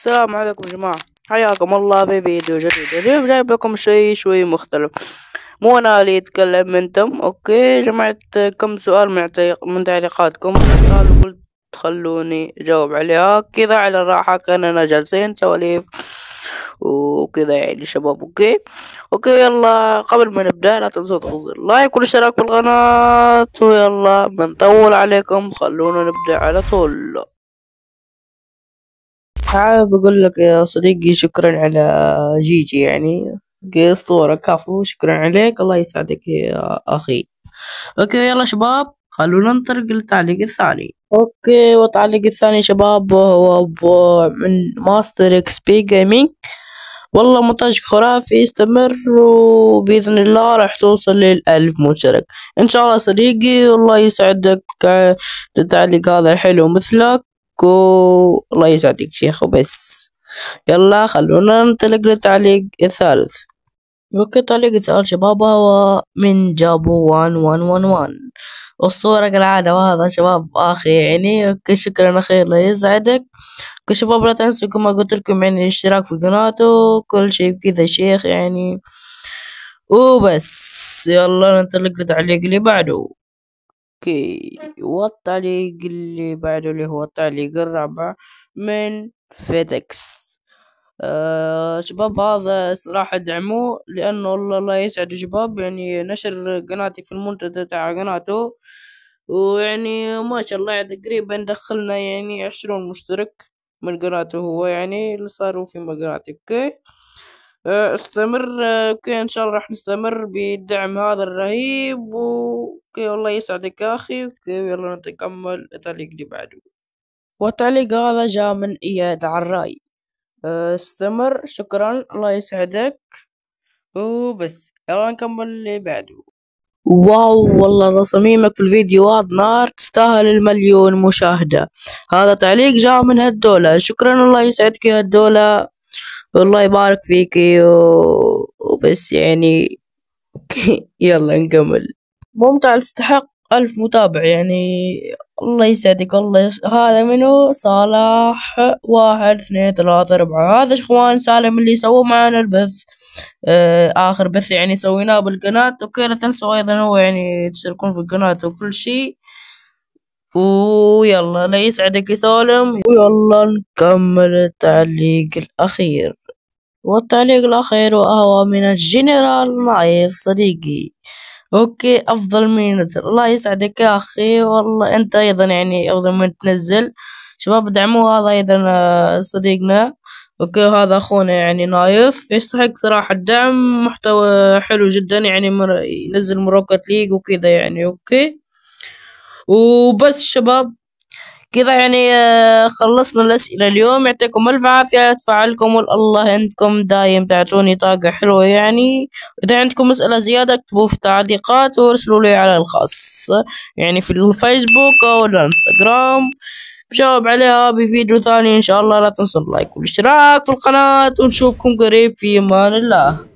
السلام عليكم يا جماعة، حياكم الله في فيديو جديد. اليوم جايب لكم شيء شوي مختلف. مو أنا اللي يتكلم، انتم. اوكي، جمعت كم سؤال من تعليقاتكم. السؤال قلت خلوني اجاوب عليها كذا على الراحة، كأننا جالسين سواليف وكذا يعني شباب. اوكي يلا، قبل ما نبدأ لا تنسوا تضغطوا اللايك والاشتراك في القناة، ويلا بنطول عليكم، خلونا نبدأ على طول. حابب أقول لك يا صديقي شكرا على جيجي، يعني أسطورة. كفو، شكرا عليك، الله يسعدك يا أخي. أوكي يلا شباب، خلونا ننطلق للتعليق الثاني. أوكي، والتعليق الثاني شباب هو من ماستر اكس بي جيمنج. والله مونتاج خرافي، استمر وبإذن الله راح توصل لل1000 مشترك إن شاء الله صديقي. والله يسعدك التعليق هذا الحلو مثلك، الله يسعدك شيخ. وبس يلا خلونا ننطلق للتعليق الثالث. اوكي، التعليق الثالث شباب هو من جابو 1111 أسطورة كالعادة. وهذا شباب أخي يعني. اوكي شكرا أخي، الله يسعدك. اوكي شباب، لا تنسوا كما قلت لكم يعني الاشتراك في قناته، كل شيء كذا شيخ يعني. وبس يلا ننطلق للتعليق اللي بعده. اوكي، والتعليق اللي بعده اللي هو التعليق الرابع من فيدكس. شباب هذا صراحة ادعموه، لأنه والله الله يسعد شباب، يعني نشر قناتي في المنتدى تاع قناته، ويعني ما شاء الله تقريبا دخلنا يعني 20 مشترك من قناته هو، يعني اللي صاروا في قناتي. اوكي استمر. اوكي ان شاء الله راح نستمر بالدعم هذا الرهيب. اوكي والله يسعدك يا اخي. اوكي يلا نكمل التعليق اللي بعده. والتعليق هذا جاء من اياد عراي. استمر، شكرا، الله يسعدك. وبس يلا نكمل اللي بعده. واو والله تصاميمك في الفيديوهات نار، تستاهل المليون مشاهدة. هذا تعليق جاء من هالدولة، شكرا، الله يسعدك يا هالدولة، والله يبارك فيكي وبس يعني. يلا نكمل. ممتع، تستحق 1000 متابع يعني. الله يسعدك. هذا منو؟ صلاح 1 2 3 4. هذا اخوان سالم اللي سووا معنا البث، آخر بث يعني سويناه بالقناة. اوكي لا تنسوا ايضا هو يعني تشتركون في القناة وكل شي. ويلا لا يسعدك يا سالم. ويلا نكمل التعليق الأخير. والتعليق الأخير وهو من الجنرال نايف صديقي. اوكي افضل من ينزل، الله يسعدك يا اخي، والله انت ايضا يعني افضل من تنزل. شباب دعموه، هذا ايضا صديقنا. اوكي هذا اخونا يعني نايف، يستحق صراحة الدعم، محتوى حلو جدا يعني، ينزل مروكت ليج وكذا يعني. اوكي وبس شباب كذا يعني. خلصنا الأسئلة اليوم، يعطيكم ألف عافية، تفعلكم والله عندكم دايم تعطوني طاقة حلوة يعني. إذا عندكم مسألة زيادة اكتبوا في التعليقات وارسلوا لي على الخاص، يعني في الفيسبوك أو الانستغرام، بجاوب عليها بفيديو ثاني إن شاء الله. لا تنسوا اللايك والاشتراك في القناة، ونشوفكم قريب في أمان الله.